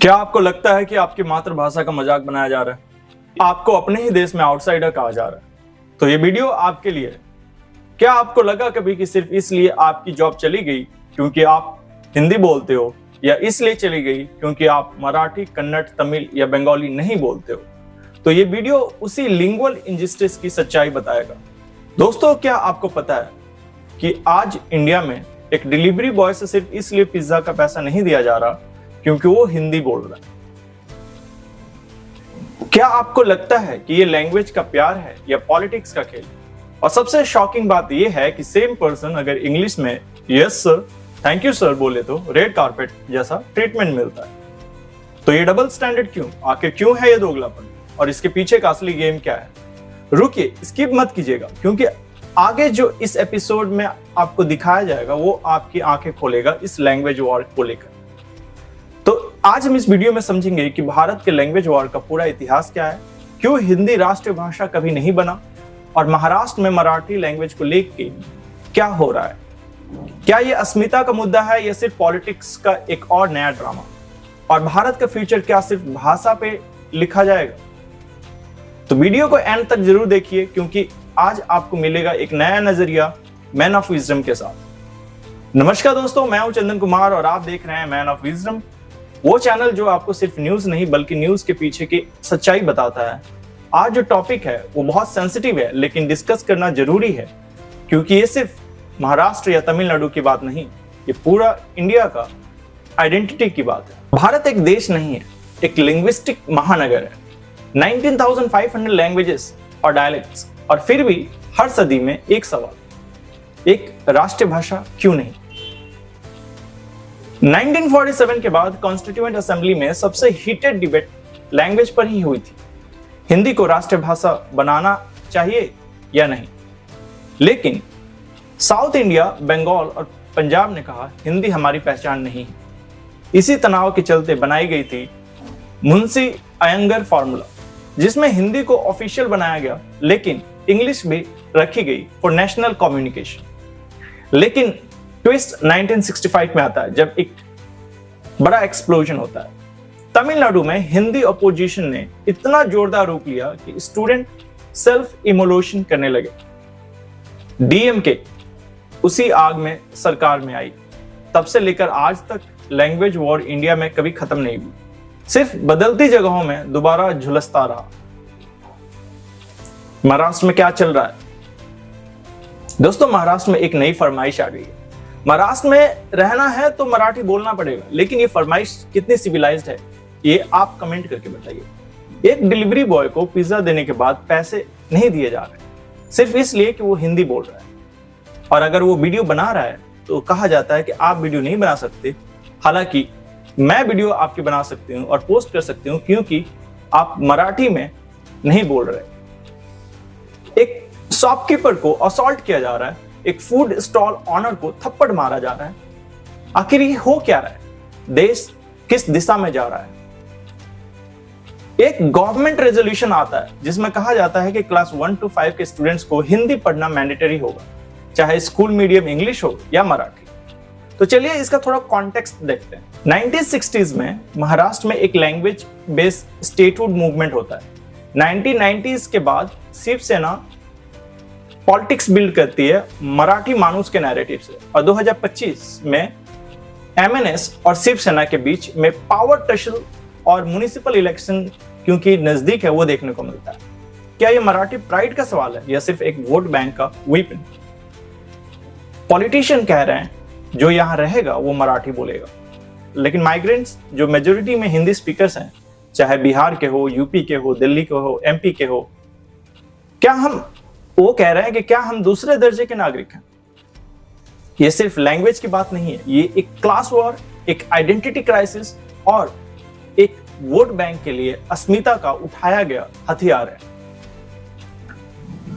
क्या आपको लगता है कि आपकी मातृभाषा का मजाक बनाया जा रहा है? आपको अपने ही देश में आउटसाइडर कहा जा रहा है? तो ये वीडियो आपके लिए है। क्या आपको लगा कभी कि सिर्फ इसलिए आपकी जॉब चली गई क्योंकि आप हिंदी बोलते हो, या इसलिए चली गई क्योंकि आप मराठी, कन्नड़, तमिल या बंगाली नहीं बोलते हो? तो ये वीडियो उसी लिंगुअल इंजस्टिस की सच्चाई बताएगा। दोस्तों, क्या आपको पता है कि आज इंडिया में एक डिलीवरी बॉय से सिर्फ इसलिए पिज्जा का पैसा नहीं दिया जा रहा क्योंकि वो हिंदी बोल रहा है? क्या आपको लगता है कि ये लैंग्वेज का प्यार है या पॉलिटिक्स का खेल? और सबसे शॉकिंग बात ये है कि सेम पर्सन अगर इंग्लिश में yes sir, thank you sir बोले तो रेड कारपेट जैसा ट्रीटमेंट मिलता है। तो ये डबल स्टैंडर्ड क्यों? आखिर क्यों है ये दोगलापन? और इसके पीछे का असली गेम क्या है? रुकिए, स्किप मत कीजिएगा, क्योंकि आगे जो इस एपिसोड में आपको दिखाया जाएगा वो आपकी आंखें खोलेगा इस लैंग्वेज वॉर को लेकर। तो आज हम इस वीडियो में समझेंगे कि भारत के लैंग्वेज वॉर का पूरा इतिहास क्या है, क्यों हिंदी राष्ट्रीय भाषा कभी नहीं बना, और महाराष्ट्र में मराठी लैंग्वेज को लेकर क्या हो रहा है। क्या ये अस्मिता का मुद्दा है या सिर्फ पॉलिटिक्स का एक और नया ड्रामा? और भारत का फ्यूचर क्या सिर्फ भाषा पे लिखा जाएगा? तो वीडियो को एंड तक जरूर देखिए, क्योंकि आज आपको मिलेगा एक नया नजरिया मैन ऑफ विजडम के साथ। नमस्कार दोस्तों, मैं हूं चंदन कुमार और आप देख रहे हैं मैन ऑफ विजडम, वो चैनल जो आपको सिर्फ न्यूज नहीं बल्कि न्यूज के पीछे की सच्चाई बताता है। आज जो टॉपिक है वो बहुत सेंसिटिव है, लेकिन डिस्कस करना जरूरी है, क्योंकि ये सिर्फ महाराष्ट्र या तमिलनाडु की बात नहीं, ये पूरा इंडिया का आइडेंटिटी की बात है। भारत एक देश नहीं है, एक लिंग्विस्टिक महानगर है। 19,500 लैंग्वेजेस और डायलेक्ट्स, और फिर भी हर सदी में एक सवाल, एक राष्ट्रीय भाषा क्यों नहीं? 1947 के बाद कॉन्स्टिट्यूएंट असेंबली में सबसे हीटेड डिबेट लैंग्वेज पर ही हुई थी। हिंदी को राष्ट्रीय भाषा बनाना चाहिए या नहीं। लेकिन साउथ इंडिया, बंगाल और पंजाब ने कहा हिंदी हमारी पहचान नहीं है। इसी तनाव के चलते बनाई गई थी मुंशी अयंगर फॉर्मूला, जिसमें हिंदी को ऑफिशियल बनाया गया, लेकिन इंग्लिश भी रखी गई फॉर नेशनल कम्युनिकेशन। लेकिन ट्विस्ट 1965 में आता है, जब एक बड़ा एक्सप्लोजन होता है। तमिलनाडु में हिंदी अपोजिशन ने इतना जोरदार रूप लिया कि स्टूडेंट सेल्फ इमोल्यूशन करने लगे। डीएमके उसी आग में सरकार में आई। तब से लेकर आज तक लैंग्वेज वॉर इंडिया में कभी खत्म नहीं हुई, सिर्फ बदलती जगहों में दोबारा झुलसता रहा। महाराष्ट्र में क्या चल रहा है दोस्तों? महाराष्ट्र में एक नई फरमाइश आ गई है। महाराष्ट्र में रहना है तो मराठी बोलना पड़ेगा, लेकिन ये फरमाइश कितनी सिविलाइज्ड है ये आप कमेंट करके बताइए। एक डिलीवरी बॉय को पिज्जा देने के बाद पैसे नहीं दिए जा रहे सिर्फ इसलिए कि वो हिंदी बोल रहा है, और अगर वो वीडियो बना रहा है तो कहा जाता है कि आप वीडियो नहीं बना सकते। हालांकि मैं वीडियो आपकी बना सकती हूँ और पोस्ट कर सकती हूँ, क्योंकि आप मराठी में नहीं बोल रहे। एक शॉपकीपर को असॉल्ट किया जा रहा है, एक फूड स्टॉल ऑनर को थप्पड़ मारा जा रहा है। आखिर ये हो क्या रहा है? देश किस दिशा में जा रहा है? एक गवर्नमेंट रेजोल्यूशन आता है जिसमें कहा जाता है कि क्लास 1 to 5 के स्टूडेंट्स को हिंदी पढ़ना मैंडेटरी होगा, चाहे स्कूल मीडियम इंग्लिश हो या मराठी। तो चलिए इसका थोड़ा कॉन्टेक्स्ट देखते हैं। 1960s में महाराष्ट्र में एक लैंग्वेज बेस्ड स्टेटहुड मूवमेंट होता है। 1990s के बाद शिवसेना पॉलिटिक्स बिल्ड करती है मराठी मानुस के नैरेटिव से, और 2025 में एमएनएस और शिवसेना के बीच में पावर टसल और म्युनिसिपल इलेक्शन क्योंकि नजदीक है वो देखने को मिलता है। क्या ये मराठी प्राइड का सवाल है या सिर्फ एक वोट बैंक का वेपन? पॉलिटिशियन कह रहे हैं जो यहां रहेगा वो मराठी बोलेगा, लेकिन माइग्रेंट्स जो मेजोरिटी में हिंदी स्पीकर्स हैं, चाहे बिहार के हो, यूपी के हो, दिल्ली के हो, एमपी के हो, वो कह रहे हैं कि क्या हम दूसरे दर्जे के नागरिक हैं? ये सिर्फ लैंग्वेज की बात नहीं है, ये एक क्लास वॉर, एक आइडेंटिटी क्राइसिस और एक वोट बैंक के लिए अस्मिता का उठाया गया हथियार है।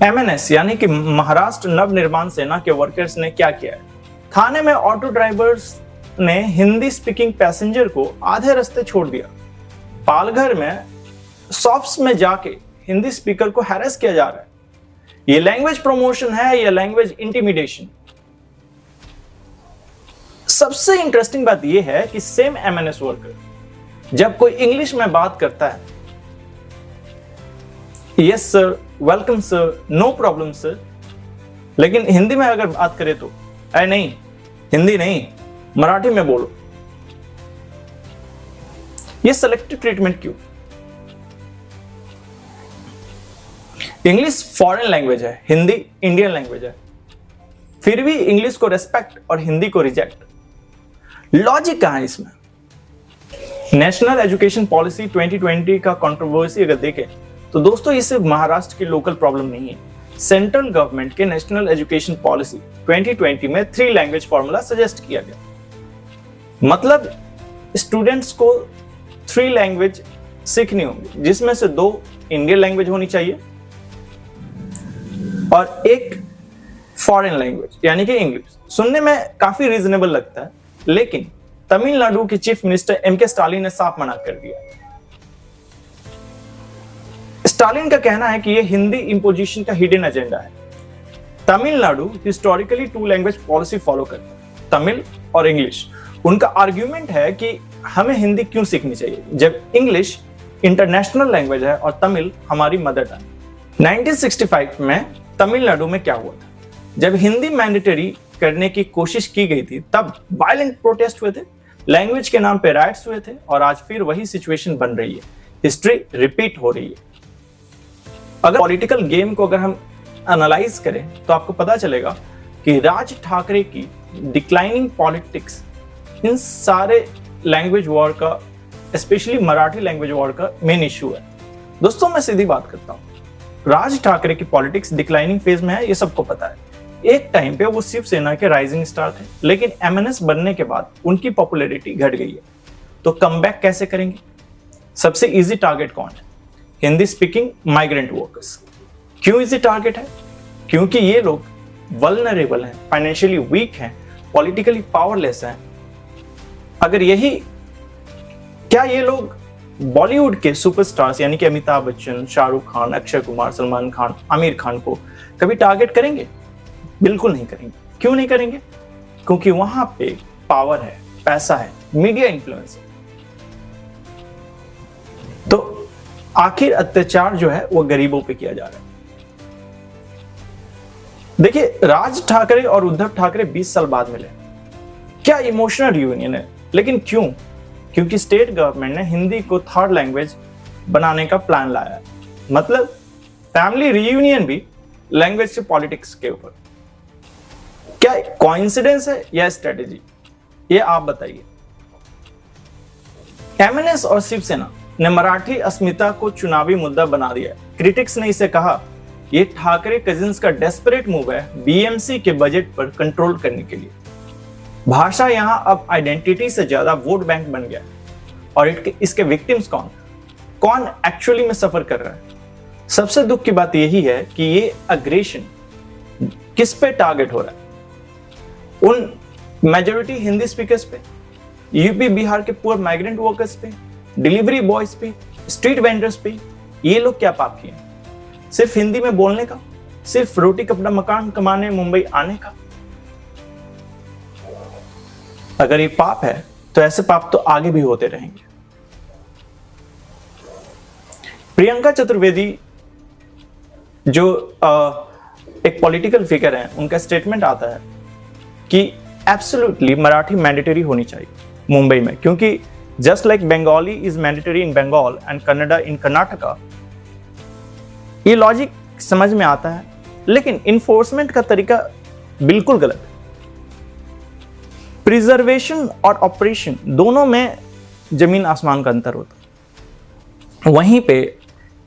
एमएनएस यानी कि महाराष्ट्र नव निर्माण सेना के वर्कर्स ने क्या किया है? थाने में ऑटो ड्राइवर्स ने हिंदी स्पीकिंग पैसेंजर को आधे रास्ते छोड़ दिया। पालघर में शॉप्स में जाके हिंदी स्पीकर को हैरेस किया जा रहा है। ये लैंग्वेज प्रमोशन है या लैंग्वेज इंटिमिडेशन? सबसे इंटरेस्टिंग बात यह है कि सेम एमएनएस वर्कर जब कोई इंग्लिश में बात करता है, yes sir, welcome sir, no problem sir, लेकिन हिंदी में अगर बात करें तो अरे नहीं, हिंदी नहीं, मराठी में बोलो। ये सेलेक्टिव ट्रीटमेंट क्यों? इंग्लिश फॉरेन लैंग्वेज है, हिंदी इंडियन लैंग्वेज है, फिर भी इंग्लिश को रेस्पेक्ट और हिंदी को रिजेक्ट। लॉजिक कहां है इसमें? नेशनल एजुकेशन पॉलिसी 2020 का कंट्रोवर्सी अगर देखें तो दोस्तों ये सिर्फ महाराष्ट्र की लोकल प्रॉब्लम नहीं है। सेंट्रल गवर्नमेंट के नेशनल एजुकेशन पॉलिसी 2020 में 3 लैंग्वेज फॉर्मूला सजेस्ट किया गया। मतलब स्टूडेंट्स को 3 लैंग्वेज सीखनी होंगी, जिसमें से 2 इंडियन लैंग्वेज होनी चाहिए और 1 फॉरेन लैंग्वेज यानी कि इंग्लिश। सुनने में काफी रीजनेबल लगता है, लेकिन तमिलनाडु के चीफ मिनिस्टर एम के स्टालिन ने साफ मना कर दिया। स्टालिन का कहना है कि यह हिंदी इंपोजिशन का हिडन एजेंडा है। Tamil Nadu historically 2 language policy follow करता है, तमिल और इंग्लिश। उनका आर्ग्यूमेंट है कि हमें हिंदी क्यों सीखनी चाहिए जब इंग्लिश इंटरनेशनल लैंग्वेज है और तमिल हमारी मदर टंग। 1965 में तमिलनाडु में क्या हुआ था? जब हिंदी मैंडेटरी करने की कोशिश की गई थी तब वायलेंट प्रोटेस्ट हुए थे, लैंग्वेज के नाम पे राइट्स हुए थे और आज फिर वही सिचुएशन बन रही है। हिस्ट्री रिपीट हो रही है। अगर पॉलिटिकल गेम को अगर हम एनालाइज करें तो आपको पता चलेगा कि राज ठाकरे की डिक्लाइनिंग पॉलिटिक्स इन सारे लैंग्वेज वॉर का, स्पेशली मराठी लैंग्वेज वॉर का मेन इश्यू है। दोस्तों मैं सीधी बात करता हूँ, राज ठाकरे की पॉलिटिक्स डिक्लाइनिंग फेज में है, ये सबको पता है। एक टाइम पे वो शिवसेना के राइजिंग स्टार थे, लेकिन एमएनएस बनने के बाद उनकी पॉपुलैरिटी घट गई है। तो कमबैक कैसे करेंगे? सबसे इजी टारगेट कौन है? Hindi speaking migrant workers. क्यों इजी टारगेट है? क्योंकि ये लोग वल्नरेबल हैं, फाइनेंशियली वीक हैं, पॉलिटिकली पावरलेस हैं। अगर यही, क्या ये लोग बॉलीवुड के सुपरस्टार्स यानी कि अमिताभ बच्चन, शाहरुख खान, अक्षय कुमार, सलमान खान, आमिर खान को कभी टारगेट करेंगे? बिल्कुल नहीं करेंगे। क्यों नहीं करेंगे? क्योंकि वहां पे पावर है, पैसा है, मीडिया इन्फ्लुएंस है। तो आखिर अत्याचार जो है वो गरीबों पे किया जा रहा है। देखिए, राज ठाकरे और उद्धव ठाकरे 20 साल बाद मिले, क्या इमोशनल रियूनियन है। लेकिन क्यों? क्योंकि स्टेट गवर्नमेंट ने हिंदी को 3rd लैंग्वेज बनाने का प्लान लाया है। मतलब फैमिली रियूनियन भी लैंग्वेज से पॉलिटिक्स के ऊपर। क्या कोइंसिडेंस है या स्ट्रेटेजी? ये आप बताइए। एमएनएस और शिवसेना ने मराठी अस्मिता को चुनावी मुद्दा बना दिया। क्रिटिक्स ने इसे कहा यह ठाकरे कजिन्स का डेस्परेट मूव है बीएमसी के बजट पर कंट्रोल करने के लिए। भाषा यहां अब आइडेंटिटी से ज्यादा वोट बैंक बन गया। और इसके विक्टिम्स कौन एक्चुअली में सफर कर रहा है? सबसे दुख की बात यही है कि ये अग्रेशन किस पे टारगेट हो रहा है? उन मेजोरिटी हिंदी स्पीकर्स पे, यूपी बिहार के पुअर माइग्रेंट वर्कर्स पे, डिलीवरी बॉयज पे, स्ट्रीट वेंडर्स पे। ये लोग क्या पाप किए? सिर्फ हिंदी में बोलने का? सिर्फ रोटी कपड़ा मकान कमाने मुंबई आने का? अगर ये पाप है तो ऐसे पाप तो आगे भी होते रहेंगे। प्रियंका चतुर्वेदी जो एक पॉलिटिकल फिगर है, उनका स्टेटमेंट आता है कि एब्सोल्युटली मराठी मैंडेटरी होनी चाहिए मुंबई में, क्योंकि just like Bengali is mandatory in Bengal and Kannada in Karnataka. ये लॉजिक समझ में आता है, लेकिन इन्फोर्समेंट का तरीका बिल्कुल गलत है। प्रिजर्वेशन और ऑपरेशन दोनों में जमीन आसमान का अंतर होता है। वहीं पे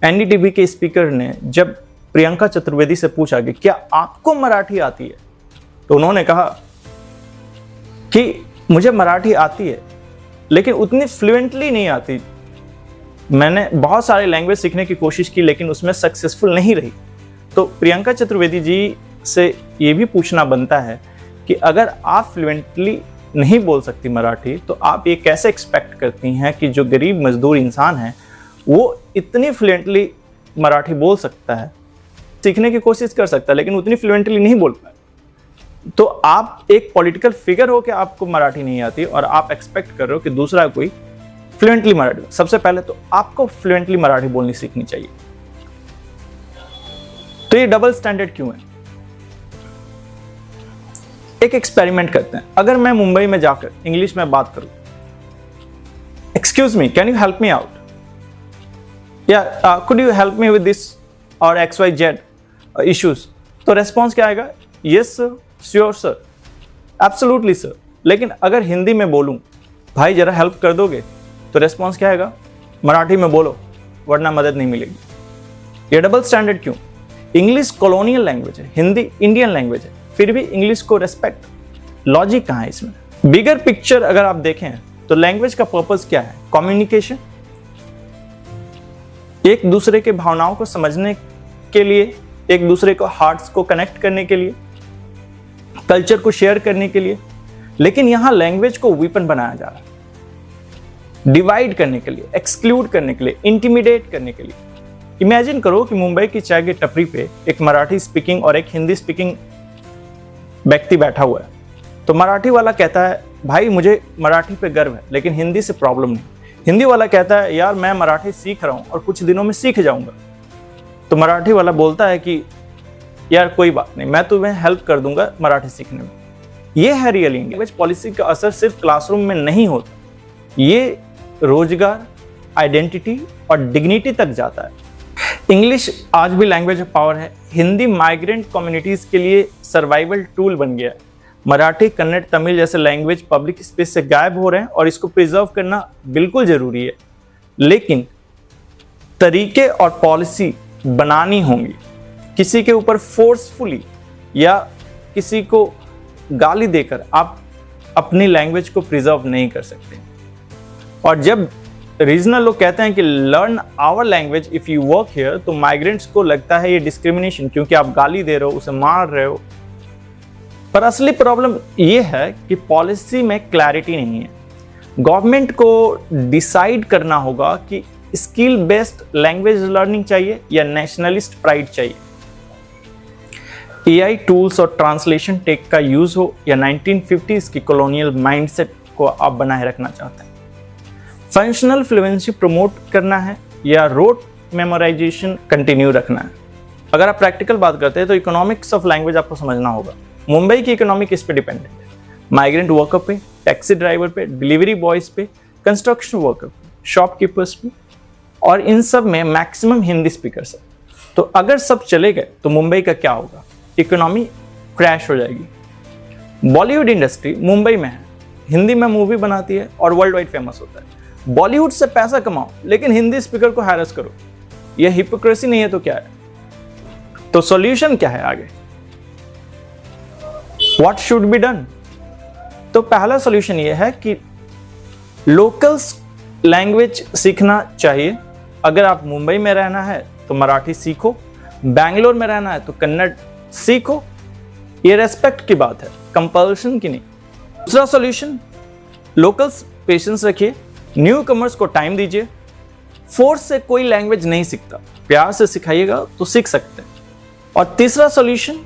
एनडीटीवी के स्पीकर ने जब प्रियंका चतुर्वेदी से पूछा कि क्या आपको मराठी आती है, तो उन्होंने कहा कि मुझे मराठी आती है लेकिन उतनी फ्लुएंटली नहीं आती। मैंने बहुत सारे लैंग्वेज सीखने की कोशिश की लेकिन उसमें सक्सेसफुल नहीं रही। तो प्रियंका चतुर्वेदी जी से ये भी पूछना बनता है कि अगर आप फ्लुएंटली नहीं बोल सकती मराठी, तो आप ये कैसे एक्सपेक्ट करती हैं कि जो गरीब मजदूर इंसान है वो इतनी फ्लुएंटली मराठी बोल सकता है, सीखने की कोशिश कर सकता है लेकिन उतनी फ्लुएंटली नहीं बोल पाए। तो आप एक पॉलिटिकल फिगर हो कि आपको मराठी नहीं आती और आप एक्सपेक्ट कर रहे हो कि दूसरा कोई फ्लुएंटली मराठी। सबसे पहले तो आपको फ्लुएंटली मराठी बोलनी सीखनी चाहिए। तो ये डबल स्टैंडर्ड क्यों है? एक एक्सपेरिमेंट करते हैं। अगर मैं मुंबई में जाकर इंग्लिश में बात करूं, excuse me, can you help me out, या could you help me with this और XYZ इश्यूज, तो रेस्पॉन्स क्या आएगा? Yes sir, sure sir, absolutely sir. लेकिन अगर हिंदी में बोलूं, भाई जरा हेल्प कर दोगे, तो रेस्पॉन्स क्या आएगा? मराठी में बोलो वरना मदद नहीं मिलेगी। ये डबल स्टैंडर्ड क्यों? इंग्लिश कॉलोनियल लैंग्वेज है, हिंदी इंडियन लैंग्वेज है, फिर भी इंग्लिश को रेस्पेक्ट। लॉजिक कहाँ है इसमें? बिगर पिक्चर अगर आप देखें तो लैंग्वेज का पर्पस क्या है? कम्युनिकेशन, एक दूसरे के भावनाओं को समझने के लिए, एक दूसरे को हार्ट्स को कनेक्ट करने के लिए, कल्चर को शेयर करने के लिए। लेकिन यहां लैंग्वेज को वीपन बनाया जा रहा है, डिवाइड करने के लिए, एक्सक्लूड करने के लिए, इंटिमिडेट करने के लिए। इमेजिन करो कि मुंबई की चाय की टपरी पे एक मराठी स्पीकिंग और एक हिंदी स्पीकिंग व्यक्ति बैठा हुआ है। तो मराठी वाला कहता है भाई मुझे मराठी पे गर्व है लेकिन हिंदी से प्रॉब्लम नहीं। हिंदी वाला कहता है यार मैं मराठी सीख रहा हूं और कुछ दिनों में सीख जाऊंगा। तो मराठी वाला बोलता है कि यार कोई बात नहीं, मैं तुम्हें हेल्प कर दूंगा मराठी सीखने में। ये है रियल इंडिया। लैंग्वेज पॉलिसी का असर सिर्फ क्लासरूम में नहीं होता, ये रोजगार, आइडेंटिटी और डिग्निटी तक जाता है। इंग्लिश आज भी लैंग्वेज ऑफ पावर है। हिंदी माइग्रेंट कम्युनिटीज के लिए सर्वाइवल टूल बन गया है। मराठी, कन्नड़, तमिल जैसे लैंग्वेज पब्लिक स्पेस से गायब हो रहे हैं और इसको प्रिजर्व करना बिल्कुल जरूरी है। लेकिन तरीके और पॉलिसी बनानी होंगी। किसी के ऊपर फोर्सफुली या किसी को गाली देकर आप अपनी लैंग्वेज को प्रिजर्व नहीं कर सकते। और जब रीजनल लोग कहते हैं कि learn our language if you work here, तो माइग्रेंट्स को लगता है ये डिस्क्रिमिनेशन, क्योंकि आप गाली दे रहे हो, उसे मार रहे हो। पर असली प्रॉब्लम ये है कि पॉलिसी में क्लैरिटी नहीं है। गवर्नमेंट को डिसाइड करना होगा कि स्किल बेस्ड लैंग्वेज लर्निंग चाहिए या नेशनलिस्ट प्राइड चाहिए। AI टूल्स और ट्रांसलेशन टेक का यूज हो या 1950s की कॉलोनियल माइंडसेट को आप बनाए रखना चाहते हैं। फंक्शनल फ्लुएंसी प्रमोट करना है या रोट मेमोराइजेशन कंटिन्यू रखना है। अगर आप प्रैक्टिकल बात करते हैं तो इकोनॉमिक्स ऑफ लैंग्वेज आपको समझना होगा। मुंबई की इकोनॉमी किस पे डिपेंडेंट है? माइग्रेंट वर्कर पे, टैक्सी ड्राइवर पे, डिलीवरी बॉयज पे, कंस्ट्रक्शन वर्कर पे, शॉपकीपर्स पे, और इन सब में मैक्सिमम हिंदी स्पीकर्स है। तो अगर सब चले गए तो मुंबई का क्या होगा? इकोनॉमी क्रैश हो जाएगी। बॉलीवुड इंडस्ट्री मुंबई में है, हिंदी में मूवी बनाती है और वर्ल्ड वाइड फेमस होता है। बॉलीवुड से पैसा कमाओ लेकिन हिंदी स्पीकर को हैरेस करो, यह हिपोक्रेसी नहीं है तो क्या है? तो सॉल्यूशन क्या है आगे? What should be done? तो पहला सॉल्यूशन यह है कि लोकल्स लैंग्वेज सीखना चाहिए। अगर आप मुंबई में रहना है तो मराठी सीखो, बैंगलोर में रहना है तो कन्नड़ सीखो। ये रेस्पेक्ट की बात है, कंपल्शन की नहीं। दूसरा सॉल्यूशन, लोकल्स पेशेंस रखिए, न्यू कमर्स को टाइम दीजिए। फोर्स से कोई लैंग्वेज नहीं सीखता, प्यार से सिखाइएगा तो सीख सकते हैं। और तीसरा सॉल्यूशन,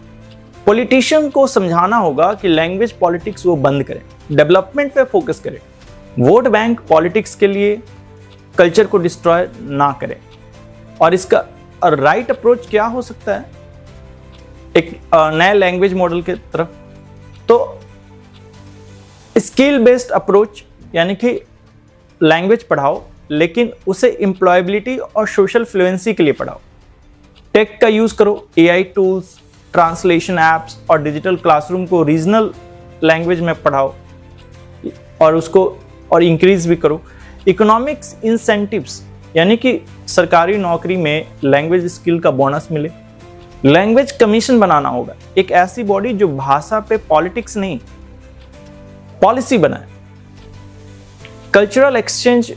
पॉलिटिशियन को समझाना होगा कि लैंग्वेज पॉलिटिक्स वो बंद करें, डेवलपमेंट पे फोकस करें, वोट बैंक पॉलिटिक्स के लिए कल्चर को डिस्ट्रॉय ना करें। और इसका राइट अप्रोच क्या हो सकता है एक नए लैंग्वेज मॉडल के तरफ? तो स्किल बेस्ड अप्रोच, यानी कि लैंग्वेज पढ़ाओ लेकिन उसे एम्प्लॉयबिलिटी और सोशल फ्लुएंसी के लिए पढ़ाओ। टेक का यूज करो, AI टूल्स, ट्रांसलेशन एप्स और डिजिटल क्लासरूम को रीजनल लैंग्वेज में पढ़ाओ और उसको और इंक्रीज भी करो। इकोनॉमिक्स इंसेंटिव्स, यानी कि सरकारी नौकरी में लैंग्वेज स्किल का बोनस मिले। लैंग्वेज कमीशन बनाना होगा, एक ऐसी बॉडी जो भाषा पे पॉलिटिक्स नहीं पॉलिसी बनाए। कल्चरल एक्सचेंज,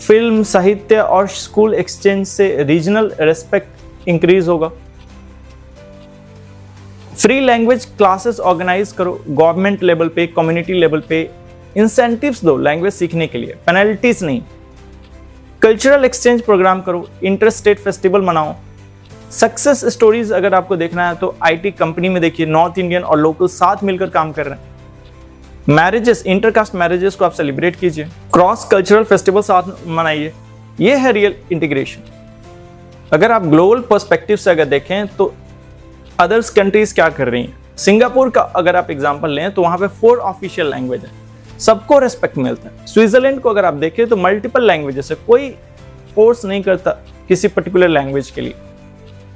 फिल्म, साहित्य और स्कूल एक्सचेंज से रीजनल रेस्पेक्ट इंक्रीज होगा। फ्री लैंग्वेज क्लासेस ऑर्गेनाइज करो, गवर्नमेंट लेवल पे, कम्युनिटी लेवल पे इंसेंटिव्स दो लैंग्वेज सीखने के लिए, पेनल्टीज नहीं। कल्चरल एक्सचेंज प्रोग्राम करो, इंटर स्टेट फेस्टिवल मनाओ। सक्सेस स्टोरीज अगर आपको देखना है तो IT कंपनी में देखिए, नॉर्थ इंडियन और लोकल साथ मिलकर काम कर रहे हैं। मैरिजेस, इंटरकास्ट मैरिजेस को आप सेलिब्रेट कीजिए, क्रॉस कल्चरल फेस्टिवल साथ मनाइए। ये है रियल इंटीग्रेशन। अगर आप ग्लोबल पर्सपेक्टिव से अगर देखें तो अदर्स कंट्रीज क्या कर रही हैं, सिंगापुर का अगर आप एग्जांपल लें तो वहां पे 4 ऑफिशियल लैंग्वेज है, सबको रेस्पेक्ट मिलता है। स्विट्जरलैंड को अगर आप देखें तो मल्टीपल लैंग्वेजेस है, कोई फोर्स नहीं करता किसी पर्टिकुलर लैंग्वेज के लिए।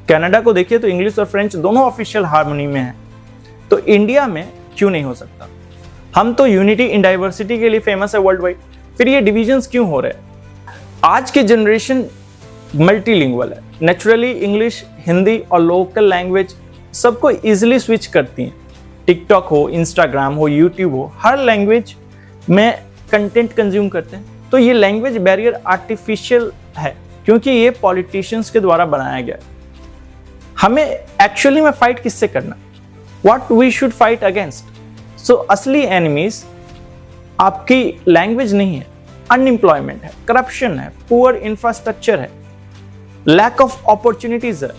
कनाडा को देखिए तो इंग्लिश और फ्रेंच दोनों ऑफिशियल हार्मनी में है। तो इंडिया में क्यों नहीं हो सकता? हम तो यूनिटी इन डाइवर्सिटी के लिए फेमस है वर्ल्ड वाइड, फिर ये डिविजन्स क्यों हो रहे हैं? आज की जनरेशन मल्टीलिंगुअल है, नेचुरली इंग्लिश, हिंदी और लोकल लैंग्वेज सबको इजीली स्विच करती हैं। टिकटॉक हो, इंस्टाग्राम हो, यूट्यूब हो, हर लैंग्वेज में कंटेंट कंज्यूम करते हैं। तो ये लैंग्वेज बैरियर आर्टिफिशियल है क्योंकि ये पॉलिटिशियंस के द्वारा बनाया गया है। हमें एक्चुअली में फाइट किससे करना? What we should fight against? So असली एनिमीज आपकी लैंग्वेज नहीं है, अनएम्प्लॉयमेंट है, करप्शन है, पुअर इंफ्रास्ट्रक्चर है, लैक ऑफ अपॉर्चुनिटीज है।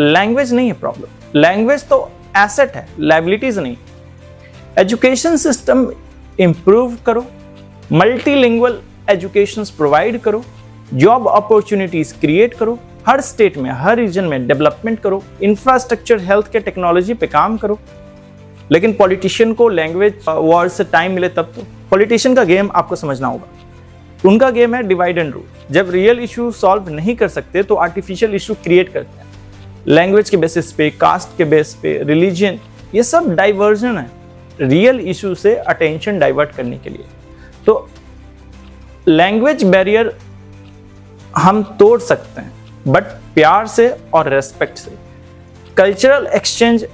लैंग्वेज नहीं है प्रॉब्लम, लैंग्वेज तो एसेट है, लायबिलिटीज नहीं। एजुकेशन सिस्टम इंप्रूव करो, मल्टीलिंगुअल एजुकेशन प्रोवाइड करो, जॉब अपॉर्चुनिटीज क्रिएट करो, हर स्टेट में, हर रीजन में डेवलपमेंट करो, इंफ्रास्ट्रक्चर, हेल्थ के टेक्नोलॉजी पे काम करो। लेकिन पॉलिटिशियन को लैंग्वेज वॉर से टाइम मिले तब तो। पॉलिटिशियन का गेम आपको समझना होगा, उनका गेम है डिवाइड एंड रूल। जब रियल इशू सॉल्व नहीं कर सकते तो आर्टिफिशियल इशू क्रिएट करते हैं, लैंग्वेज के बेसिस पे, कास्ट के बेस पे, रिलीजन, ये सब डाइवर्जन है रियल इशू से अटेंशन डाइवर्ट करने के लिए। तो लैंग्वेज बैरियर हम तोड़ सकते हैं, बट प्यार से और रेस्पेक्ट से। कल्चरल एक्सचेंज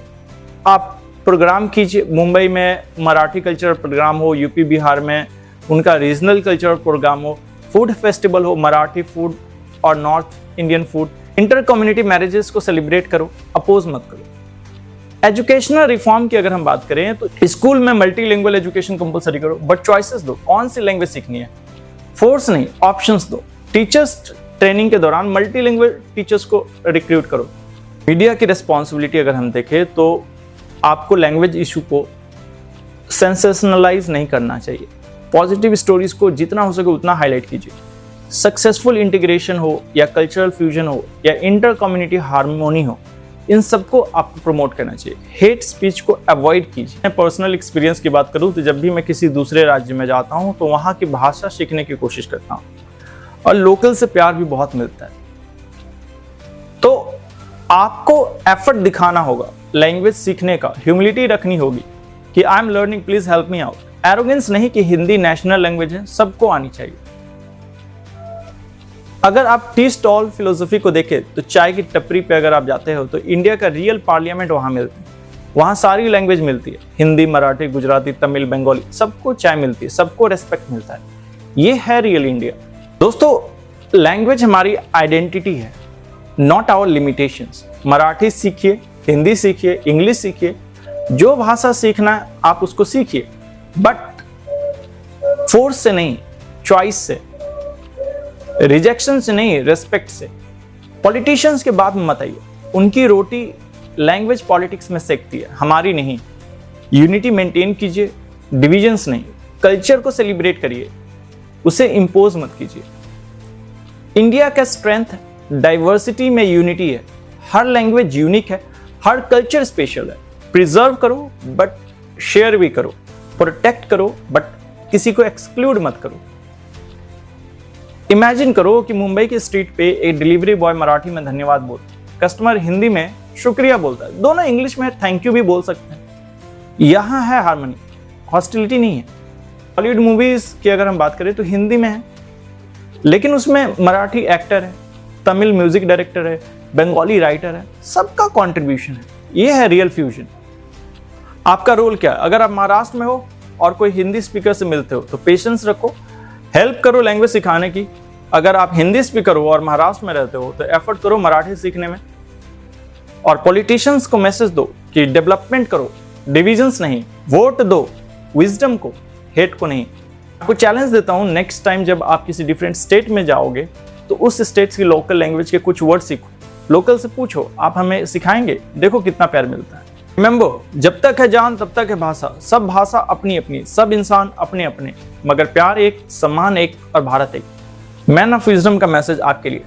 आप प्रोग्राम कीजिए, मुंबई में मराठी कल्चरल प्रोग्राम हो, यूपी बिहार में उनका रीजनल कल्चरल प्रोग्राम हो, फूड फेस्टिवल हो, मराठी फूड और north Indian food, inter community marriages को सेलिब्रेट करो, अपोज मत करो। एजुकेशनल रिफॉर्म की अगर हम बात करें तो स्कूल में मल्टीलिंगुअल एजुकेशन कंपलसरी करो, बट चॉइसेस दो, कौन सी लैंग्वेज सीखनी है, फोर्स नहीं, ऑप्शंस दो। टीचर्स ट्रेनिंग के दौरान मल्टीलिंगुअल टीचर्स को रिक्रूट करो। मीडिया की रिस्पॉन्सिबिलिटी अगर हम देखें तो आपको लैंग्वेज इशू को सेंसेशनलाइज नहीं करना चाहिए, पॉजिटिव स्टोरीज को जितना हो सके उतना हाईलाइट कीजिए। सक्सेसफुल इंटीग्रेशन हो या कल्चरल फ्यूजन हो या इंटर कम्युनिटी हार्मोनी हो, इन सबको आपको प्रमोट करना चाहिए। हेट स्पीच को अवॉइड कीजिए। मैं पर्सनल एक्सपीरियंस की बात करूं तो जब भी मैं किसी दूसरे राज्य में जाता हूं तो वहां की भाषा सीखने की कोशिश करता हूं और लोकल से प्यार भी बहुत मिलता है। तो आपको एफर्ट दिखाना होगा लैंग्वेज सीखने का, ह्यूमिलिटी रखनी होगी कि I am learning, please help me out. Arrogance नहीं कि हिंदी नेशनल लैंग्वेज है, सबको आनी चाहिए। अगर आप टी स्टॉल फिलोसफी को देखें तो चाय की टपरी पे अगर आप जाते हो तो इंडिया का रियल पार्लियामेंट वहां मिलता है, वहां सारी लैंग्वेज मिलती है, हिंदी, मराठी, गुजराती, तमिल, बंगाली, सबको चाय मिलती है, सबको रेस्पेक्ट मिलता है। ये है रियल इंडिया। दोस्तों, लैंग्वेज हमारी आइडेंटिटी है, नॉट आवर लिमिटेशंस। मराठी सीखिए, हिंदी सीखिए, इंग्लिश सीखिए, जो भाषा सीखना है आप उसको सीखिए, बट फोर्स से नहीं, चॉइस से, रिजेक्शन से नहीं, रेस्पेक्ट से। पॉलिटिशियंस के बात में मत आइए, उनकी रोटी लैंग्वेज पॉलिटिक्स में सेकती है, हमारी नहीं। यूनिटी मेंटेन कीजिए, डिविजन्स नहीं। कल्चर को सेलिब्रेट करिए, उसे इंपोज मत कीजिए। इंडिया का स्ट्रेंथ डाइवर्सिटी में यूनिटी है, हर लैंग्वेज यूनिक है, हर कल्चर स्पेशल है। प्रिजर्व करो बट शेयर भी करो, प्रोटेक्ट करो बट किसी को एक्सक्लूड मत करो। इमेजिन करो कि मुंबई के स्ट्रीट पे एक डिलीवरी बॉय मराठी में धन्यवाद बोलता है, कस्टमर हिंदी में शुक्रिया बोलता है, दोनों इंग्लिश में थैंक यू भी बोल सकते हैं। यहां है हार्मनी, हॉस्टिलिटी नहीं है। बॉलीवुड मूवीज की अगर हम बात करें तो हिंदी में है, लेकिन उसमें मराठी एक्टर है, तमिल म्यूजिक डायरेक्टर है, बंगाली राइटर है, सबका कंट्रीब्यूशन है। ये है रियल फ्यूजन। आपका रोल क्या है? अगर आप महाराष्ट्र में हो और कोई हिंदी स्पीकर से मिलते हो तो पेशेंस रखो, हेल्प करो लैंग्वेज सिखाने की। अगर आप हिंदी स्पीकर हो और महाराष्ट्र में रहते हो तो एफर्ट करो मराठी सीखने में। और पॉलिटिशियंस को मैसेज दो कि डेवलपमेंट करो, डिविजन्स नहीं, वोट दो विजडम को, हेट को नहीं। आपको चैलेंज देता हूं, नेक्स्ट टाइम जब आप किसी डिफरेंट स्टेट में जाओगे तो उस स्टेट की लोकल लैंग्वेज के कुछ वर्ड सीखो, लोकल से पूछो, आप हमें सिखाएंगे, देखो कितना प्यार मिलता है। रिमेंबर, जब तक है जान तब तक है भाषा, सब भाषा अपनी अपनी, सब इंसान अपने अपने, मगर प्यार एक, सम्मान एक और भारत एक। मैन ऑफ विजडम का मैसेज आपके लिए।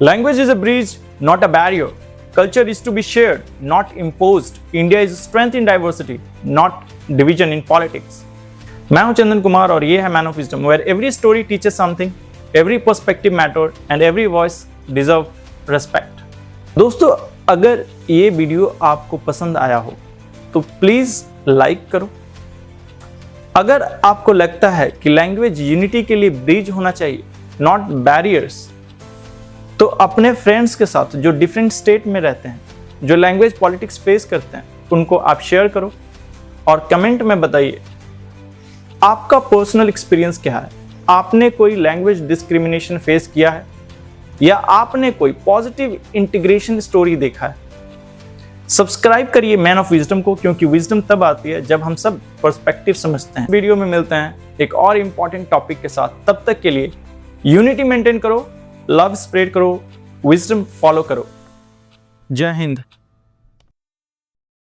Language is a bridge, not a barrier. Culture is to be shared, not imposed. India is strength in diversity, not division in politics. मैं हूं चंदन कुमार और ये है man of wisdom, where every story teaches something, every perspective matter and every voice deserve respect. दोस्तों, अगर ये video आपको पसंद आया हो तो प्लीज लाइक करो। अगर आपको लगता है कि लैंग्वेज यूनिटी के लिए ब्रिज होना चाहिए, नॉट बैरियर्स, तो अपने फ्रेंड्स के साथ जो डिफरेंट स्टेट में रहते हैं, जो लैंग्वेज पॉलिटिक्स फेस करते हैं, उनको आप शेयर करो और कमेंट में बताइए आपका पर्सनल एक्सपीरियंस क्या है। आपने कोई लैंग्वेज डिस्क्रिमिनेशन फेस किया है या आपने कोई पॉजिटिव इंटीग्रेशन स्टोरी देखा है? सब्सक्राइब करिए मैन ऑफ विजडम को, क्योंकि विजडम तब आती है जब हम सब पर्सपेक्टिव समझते हैं। वीडियो में मिलते हैं एक और इंपॉर्टेंट टॉपिक के साथ। तब तक के लिए यूनिटी मेंटेन करो, लव स्प्रेड करो, विजडम फॉलो करो। जय हिंद।